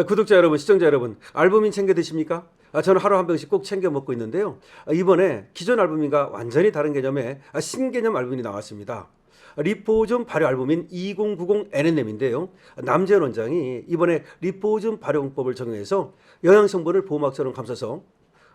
구독자 여러분, 시청자 여러분, 알부민 챙겨 드십니까? 저는 하루 한 병씩 꼭 챙겨 먹고 있는데요. 이번에 기존 알부민과 완전히 다른 개념의 신개념 알부민이 나왔습니다. 리포즘 발효 알부민 2090 NNM인데요. 남재현 원장이 이번에 리포즘 발효법을 적용해서 영양 성분을 보호막처럼 감싸서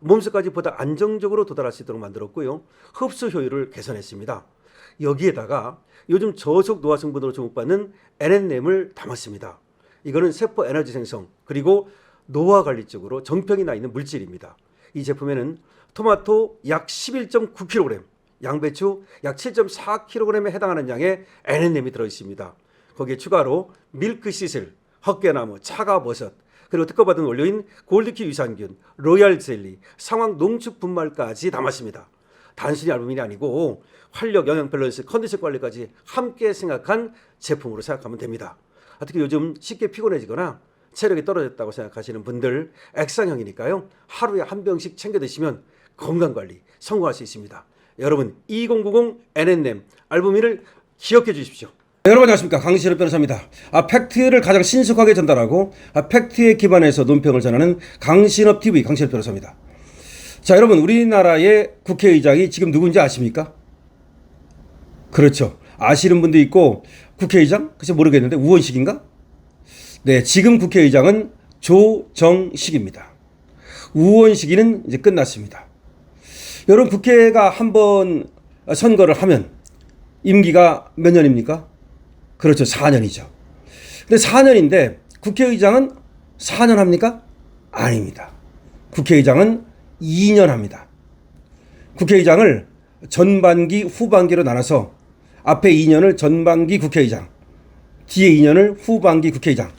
몸속까지 보다 안정적으로 도달할 수 있도록 만들었고요. 흡수 효율을 개선했습니다. 여기에다가 요즘 저속 노화 성분으로 주목받는 NNM을 담았습니다. 이거는 세포 에너지 생성 그리고 노화 관리 쪽으로 정평이 나 있는 물질입니다. 이 제품에는 토마토 약 11.9kg, 양배추 약 7.4kg에 해당하는 양의 NNM이 들어있습니다. 거기에 추가로 밀크 시슬, 헛개나무, 차가버섯, 그리고 특허받은 원료인 골드키 유산균, 로얄 젤리, 상황 농축 분말까지 담았습니다. 단순히 알부민이 아니고 활력, 영양 밸런스, 컨디션 관리까지 함께 생각한 제품으로 생각하면 됩니다. 특히 요즘 쉽게 피곤해지거나 체력이 떨어졌다고 생각하시는 분들 액상형이니까요. 하루에 한 병씩 챙겨 드시면 건강관리 성공할 수 있습니다. 여러분 2090 NNM 알부민을 기억해 주십시오. 여러분 안녕하십니까, 강신업 변호사입니다. 팩트를 가장 신속하게 전달하고 팩트에 기반해서 논평을 전하는 강신업 TV 강신업 변호사입니다. 자, 여러분 우리나라의 국회의장이 지금 누군지 아십니까? 그렇죠. 아시는 분도 있고 국회의장? 글쎄 모르겠는데 우원식인가? 네, 지금 국회의장은 조정식입니다. 우원식이는 이제 끝났습니다. 여러분 국회가 한번 선거를 하면 임기가 몇 년입니까? 그렇죠. 4년이죠. 근데 4년인데 국회의장은 4년 합니까? 아닙니다. 국회의장은 2년 합니다. 국회의장을 전반기, 후반기로 나눠서 앞에 2년을 전반기 국회의장, 뒤에 2년을 후반기 국회의장,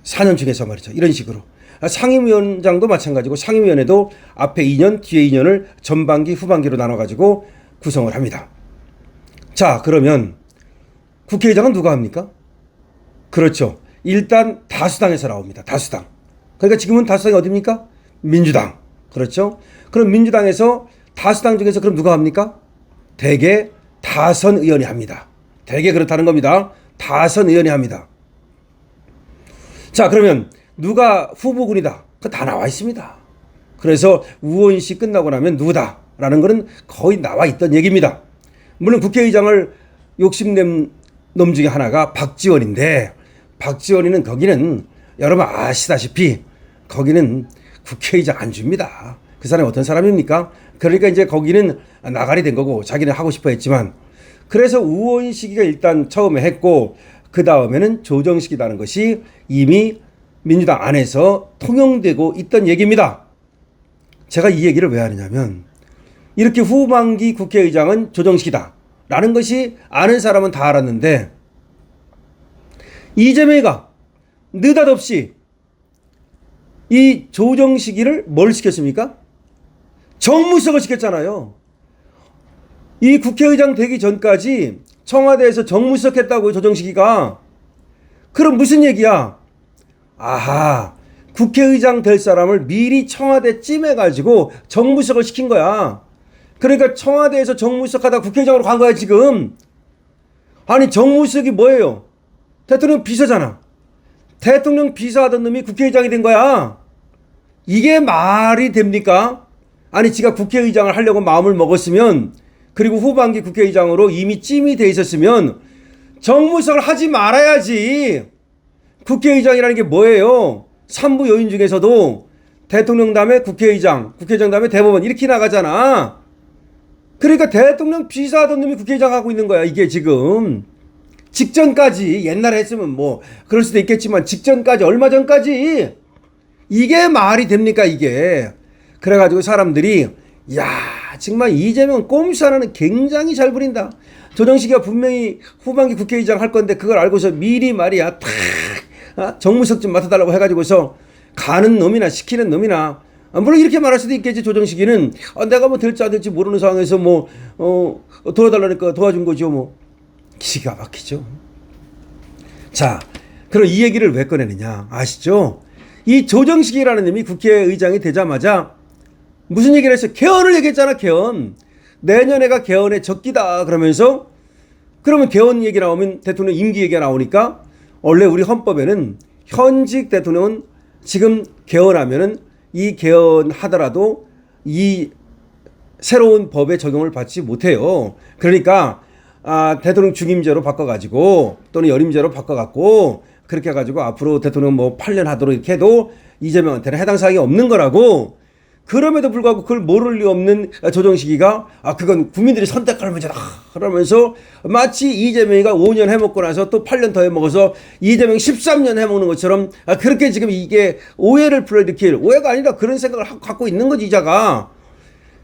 4년 중에서 말이죠. 이런 식으로. 상임위원장도 마찬가지고 상임위원회도 앞에 2년, 뒤에 2년을 전반기, 후반기로 나눠가지고 구성을 합니다. 자, 그러면 국회의장은 누가 합니까? 그렇죠. 일단 다수당에서 나옵니다. 다수당. 그러니까 지금은 다수당이 어디입니까? 민주당. 그렇죠. 그럼 민주당에서 다수당 중에서 그럼 누가 합니까? 대개 다선 의원이 합니다. 대개 그렇다는 겁니다. 다선 의원이 합니다. 자, 그러면 누가 후보군이다? 그거 다 나와 있습니다. 그래서 우원식 끝나고 나면 누구다라는 거는 거의 나와 있던 얘기입니다. 물론 국회의장을 욕심낸 놈 중에 하나가 박지원인데, 박지원이는 거기는 여러분 아시다시피 거기는 국회의장 안 줍니다. 그 사람이 어떤 사람입니까? 그러니까 이제 거기는 나가리 된 거고 자기는 하고 싶어 했지만, 그래서 우원식이가 일단 처음에 했고 그 다음에는 조정식이라는 것이 이미 민주당 안에서 통용되고 있던 얘기입니다. 제가 이 얘기를 왜 하느냐면 이렇게 후반기 국회의장은 조정식이다 라는 것이 아는 사람은 다 알았는데, 이재명이가 느닷없이 이 조정식이를 뭘 시켰습니까? 정무수석을 시켰잖아요. 이 국회의장 되기 전까지 청와대에서 정무수석 했다고요, 조정식이가. 그럼 무슨 얘기야? 아하, 국회의장 될 사람을 미리 청와대 찜해가지고 정무수석을 시킨 거야. 그러니까 청와대에서 정무수석 하다 국회의장으로 간 거야 지금. 아니, 정무수석이 뭐예요? 대통령 비서잖아. 대통령 비서하던 놈이 국회의장이 된 거야. 이게 말이 됩니까? 아니, 지가 국회의장을 하려고 마음을 먹었으면, 그리고 후반기 국회의장으로 이미 찜이 돼 있었으면 정무수석을 하지 말아야지. 국회의장이라는 게 뭐예요? 3부 요인 중에서도 대통령 다음에 국회의장, 국회의장 다음에 대법원 이렇게 나가잖아. 그러니까 대통령 비서하던 놈이 국회의장 하고 있는 거야 이게 지금. 직전까지, 옛날에 했으면 뭐 그럴 수도 있겠지만 직전까지, 얼마 전까지 이게 말이 됩니까 이게. 그래가지고 사람들이 야, 정말 이재명 꼼수 하나는 굉장히 잘 부린다. 조정식이가 분명히 후반기 국회의장 할 건데 그걸 알고서 미리 말이야 탁 정무석 좀 맡아달라고 해가지고서 가는 놈이나 시키는 놈이나, 물론 이렇게 말할 수도 있겠지. 조정식이는 내가 뭐 될지 안 될지 모르는 상황에서 뭐 도와달라니까 도와준 거죠 뭐. 기가 막히죠. 자, 그럼 이 얘기를 왜 꺼내느냐 아시죠? 이 조정식이라는 놈이 국회의장이 되자마자 무슨 얘기를 했어요? 개헌을 얘기했잖아. 개헌. 내년에가 개헌의 적기다 그러면서, 그러면 개헌 얘기 나오면 대통령 임기 얘기가 나오니까 원래 우리 헌법에는 현직 대통령은 지금 개헌하면은 이 개헌하더라도 이 새로운 법의 적용을 받지 못해요. 그러니까 대통령 중임제로 바꿔가지고 또는 연임제로 바꿔갖고 그렇게 해가지고 앞으로 대통령 뭐 8년 하도록 이렇게 해도 이재명한테는 해당 사항이 없는 거라고. 그럼에도 불구하고 그걸 모를 리 없는 조정식이가 그건 국민들이 선택할 문제다 그러면서 마치 이재명이가 5년 해먹고 나서 또 8년 더 해먹어서 이재명 13년 해먹는 것처럼 그렇게 지금 이게 오해를 불러일으킬, 오해가 아니라 그런 생각을 갖고 있는 거지 이자가.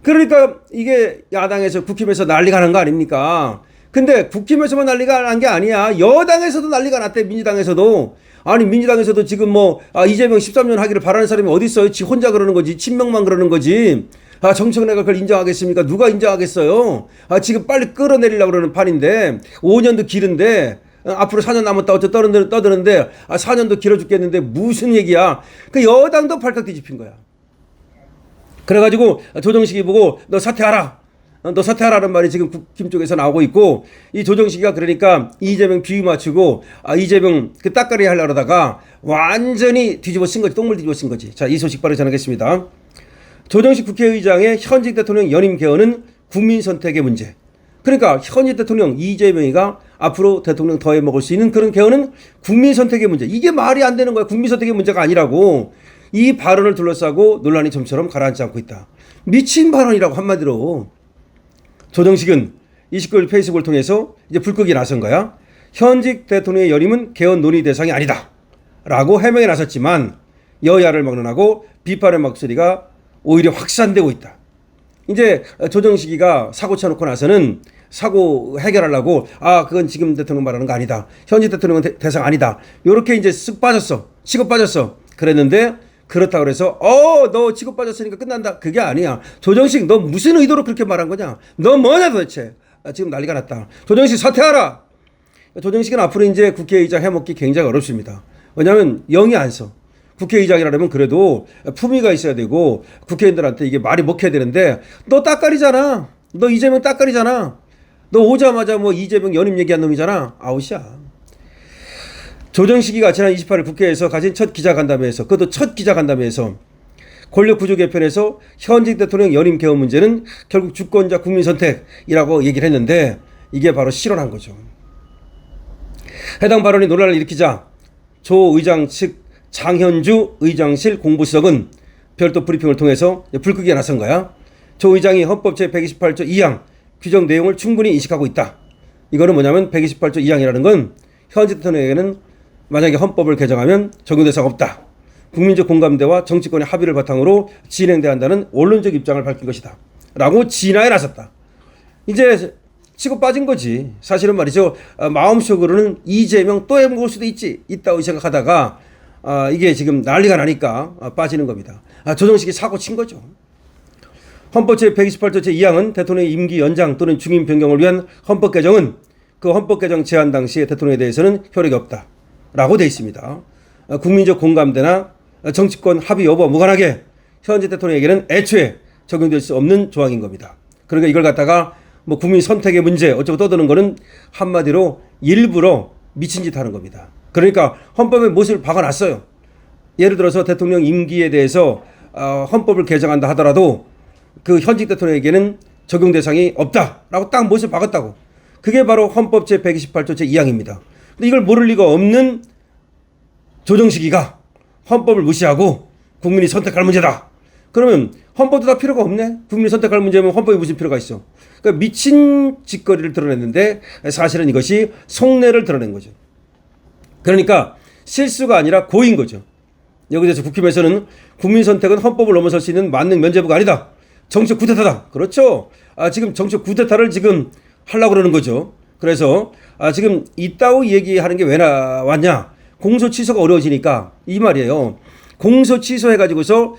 그러니까 이게 야당에서 국힘에서 난리가 난 거 아닙니까? 근데 국힘에서만 난리가 난 게 아니야. 여당에서도 난리가 났대. 민주당에서도. 아니 민주당에서도 지금 뭐 이재명 13년 하기를 바라는 사람이 어디 있어요? 지 혼자 그러는 거지. 친명만 그러는 거지. 정청래가 그걸 인정하겠습니까? 누가 인정하겠어요? 지금 빨리 끌어내리려고 그러는 판인데 5년도 길은데 앞으로 4년 남았다 어째 떠드는데 4년도 길어 죽겠는데 무슨 얘기야. 그 여당도 발칵 뒤집힌 거야. 그래가지고 조정식이 보고 너 사퇴하라. 너 사퇴하라는 말이 지금 국힘 쪽에서 나오고 있고, 이 조정식이가 그러니까 이재명 비위 맞추고 이재명 그 따까리 하려고 하다가 완전히 뒤집어 쓴 거지. 똥물 뒤집어 쓴 거지. 자, 이 소식 바로 전하겠습니다. 조정식 국회의장의 현직 대통령 연임 개헌은 국민 선택의 문제. 그러니까 현직 대통령 이재명이가 앞으로 대통령 더 해먹을 수 있는 그런 개헌은 국민 선택의 문제. 이게 말이 안 되는 거야. 국민 선택의 문제가 아니라고. 이 발언을 둘러싸고 논란이 좀처럼 가라앉지 않고 있다. 미친 발언이라고 한마디로. 조정식은 29일 페이스북을 통해서 이제 불 끄기 나선 거야. 현직 대통령의 연임은 개헌 논의 대상이 아니다 라고 해명에 나섰지만 여야를 막론하고 비판의 목소리가 오히려 확산되고 있다. 이제 조정식이가 사고 쳐놓고 나서는 사고 해결하려고 그건 지금 대통령 말하는 거 아니다. 현직 대통령은 대상 아니다. 요렇게 이제 쓱 빠졌어. 치고 빠졌어. 그랬는데 그렇다고 그래서 너 치고 빠졌으니까 끝난다. 그게 아니야. 조정식 너 무슨 의도로 그렇게 말한 거냐. 너 뭐냐 도대체. 지금 난리가 났다. 조정식 사퇴하라. 조정식은 앞으로 이제 국회의장 해먹기 굉장히 어렵습니다. 왜냐하면 영이 안 써. 국회의장이라면 그래도 품위가 있어야 되고 국회의원들한테 이게 말이 먹혀야 되는데 너 따까리잖아. 너 이재명 따까리잖아. 너 오자마자 뭐 이재명 연임 얘기한 놈이잖아. 아웃이야. 조정식이가 지난 28일 국회에서 가진 첫 기자간담회에서, 그것도 첫 기자간담회에서 권력구조 개편에서 현직 대통령 연임 개헌 문제는 결국 주권자 국민 선택이라고 얘기를 했는데 이게 바로 실언한 거죠. 해당 발언이 논란을 일으키자 조 의장 측 장현주 의장실 공보수석은 별도 브리핑을 통해서 불 끄기에 나선 거야. 조 의장이 헌법 제128조 2항 규정 내용을 충분히 인식하고 있다. 이거는 뭐냐면 128조 2항이라는 건 현직 대통령에게는 만약에 헌법을 개정하면 적용대상 없다. 국민적 공감대와 정치권의 합의를 바탕으로 진행돼야 한다는 원론적 입장을 밝힌 것이다. 라고 진화에 나섰다. 이제 치고 빠진 거지. 사실은 말이죠. 마음속으로는 이재명 또 해먹을 수도 있다고 생각하다가 이게 지금 난리가 나니까 빠지는 겁니다. 조정식이 사고 친 거죠. 헌법 제128조 제2항은 대통령의 임기 연장 또는 중임 변경을 위한 헌법 개정은 그 헌법 개정 제안 당시에 대통령에 대해서는 효력이 없다. 라고 되어 있습니다. 국민적 공감대나 정치권 합의 여부와 무관하게 현재 대통령에게는 애초에 적용될 수 없는 조항인 겁니다. 그러니까 이걸 갖다가 뭐 국민 선택의 문제 어쩌고 떠드는 거는 한마디로 일부러 미친 짓 하는 겁니다. 그러니까 헌법에 못을 박아놨어요. 예를 들어서 대통령 임기에 대해서 헌법을 개정한다 하더라도 그 현직 대통령에게는 적용 대상이 없다라고 딱 못을 박았다고. 그게 바로 헌법 제128조 제2항입니다. 근데 이걸 모를 리가 없는 조정식이가 헌법을 무시하고 국민이 선택할 문제다. 그러면 헌법도 다 필요가 없네. 국민이 선택할 문제면 헌법이 무슨 필요가 있어. 그러니까 미친 짓거리를 드러냈는데 사실은 이것이 속내를 드러낸 거죠. 그러니까 실수가 아니라 고인 거죠. 여기서 국힘에서는 국민 선택은 헌법을 넘어설 수 있는 만능 면죄부가 아니다. 정책 쿠데타다. 그렇죠. 지금 정책 쿠데타를 지금 하려고 그러는 거죠. 그래서 지금 이따위 얘기하는 게 왜 나왔냐. 공소 취소가 어려워지니까 이 말이에요. 공소 취소해가지고서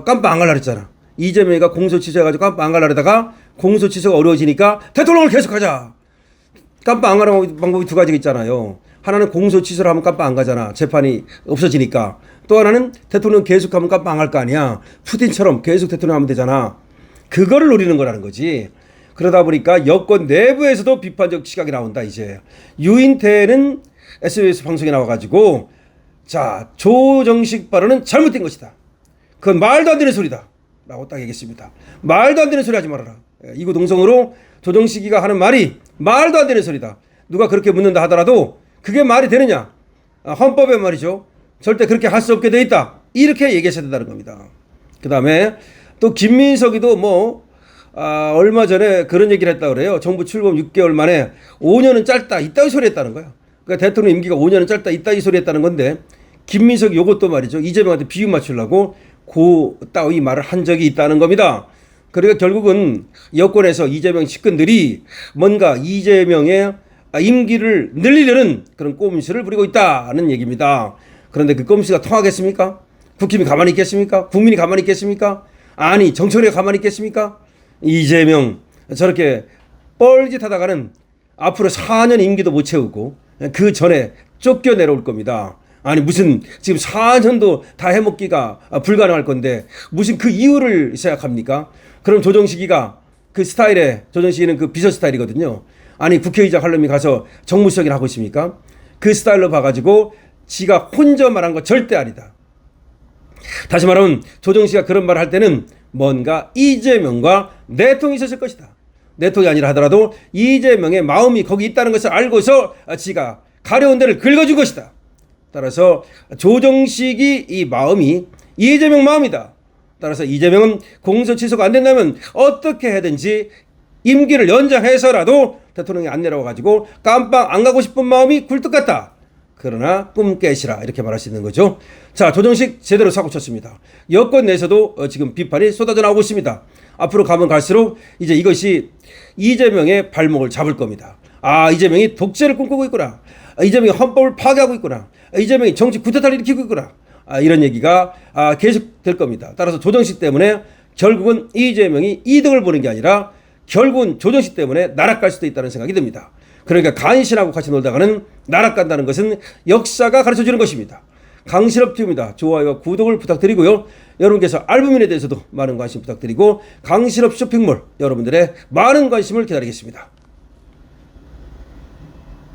깜빡 안 갈라 그랬잖아. 이재명이가 공소 취소해가지고 깜빡 안 갈라 그러다가 공소 취소가 어려워지니까 대통령을 계속하자. 깜빡 안 가는 방법이 두 가지가 있잖아요. 하나는 공소 취소를 하면 깜빡 안 가잖아. 재판이 없어지니까. 또 하나는 대통령 계속하면 깜빡 안 갈 거 아니야. 푸틴처럼 계속 대통령 하면 되잖아. 그거를 노리는 거라는 거지. 그러다 보니까 여권 내부에서도 비판적 시각이 나온다. 이제 유인태는 SBS 방송에 나와가지고 자, 조정식 발언은 잘못된 것이다. 그건 말도 안 되는 소리다. 라고 딱 얘기했습니다. 말도 안 되는 소리 하지 말아라. 이구동성으로 조정식이가 하는 말이 말도 안 되는 소리다. 누가 그렇게 묻는다 하더라도 그게 말이 되느냐? 헌법에 말이죠. 절대 그렇게 할 수 없게 돼 있다. 이렇게 얘기하셔야 된다는 겁니다. 그 다음에 또 김민석이도 얼마 전에 그런 얘기를 했다 그래요. 정부 출범 6개월 만에 5년은 짧다. 이따위 소리 했다는 거야. 그러니까 대통령 임기가 5년은 짧다. 이따위 소리 했다는 건데 김민석이 요것도 말이죠. 이재명한테 비유 맞추려고 따위 말을 한 적이 있다는 겁니다. 그러니까 결국은 여권에서 이재명 측근들이 뭔가 이재명의 임기를 늘리려는 그런 꼼수를 부리고 있다는 얘기입니다. 그런데 그 꼼수가 통하겠습니까? 국힘이 가만히 있겠습니까? 국민이 가만히 있겠습니까? 아니 정청래가 가만히 있겠습니까? 이재명 저렇게 뻘짓하다가는 앞으로 4년 임기도 못 채우고 그 전에 쫓겨내려올 겁니다. 아니 무슨 지금 4년도 다 해먹기가 불가능할 건데 무슨 그 이유를 생각합니까? 그럼 조정식이가 그 스타일에 조정식이는 그 비서 스타일이거든요. 아니 국회의장 할 놈이 가서 정무수석이나 하고 있습니까? 그 스타일로 봐가지고 지가 혼자 말한 거 절대 아니다. 다시 말하면 조정식이가 그런 말을 할 때는 뭔가 이재명과 내통이 있었을 것이다. 내통이 아니라 하더라도 이재명의 마음이 거기 있다는 것을 알고서 지가 가려운 데를 긁어준 것이다. 따라서 조정식이 이 마음이 이재명 마음이다. 따라서 이재명은 공소 취소가 안 된다면 어떻게 해든지 임기를 연장해서라도 대통령이 안 내려와가지고 깜빵 안 가고 싶은 마음이 굴뚝 같다. 그러나 꿈 깨시라 이렇게 말할 수 있는 거죠. 자, 조정식 제대로 사고 쳤습니다. 여권 내에서도 지금 비판이 쏟아져 나오고 있습니다. 앞으로 가면 갈수록 이제 이것이 이재명의 발목을 잡을 겁니다. 아, 이재명이 독재를 꿈꾸고 있구나. 이재명이 헌법을 파괴하고 있구나. 이재명이 정치 구태타를 일으키고 있구나. 이런 얘기가 계속 될 겁니다. 따라서 조정식 때문에 결국은 이재명이 이득을 보는 게 아니라 결국은 조정식 때문에 나락갈 수도 있다는 생각이 듭니다. 그러니까 간신하고 같이 놀다가는 나락간다는 것은 역사가 가르쳐주는 것입니다. 강신업 TV입니다. 좋아요와 구독을 부탁드리고요. 여러분께서 알부민에 대해서도 많은 관심 부탁드리고 강신업 쇼핑몰 여러분들의 많은 관심을 기다리겠습니다.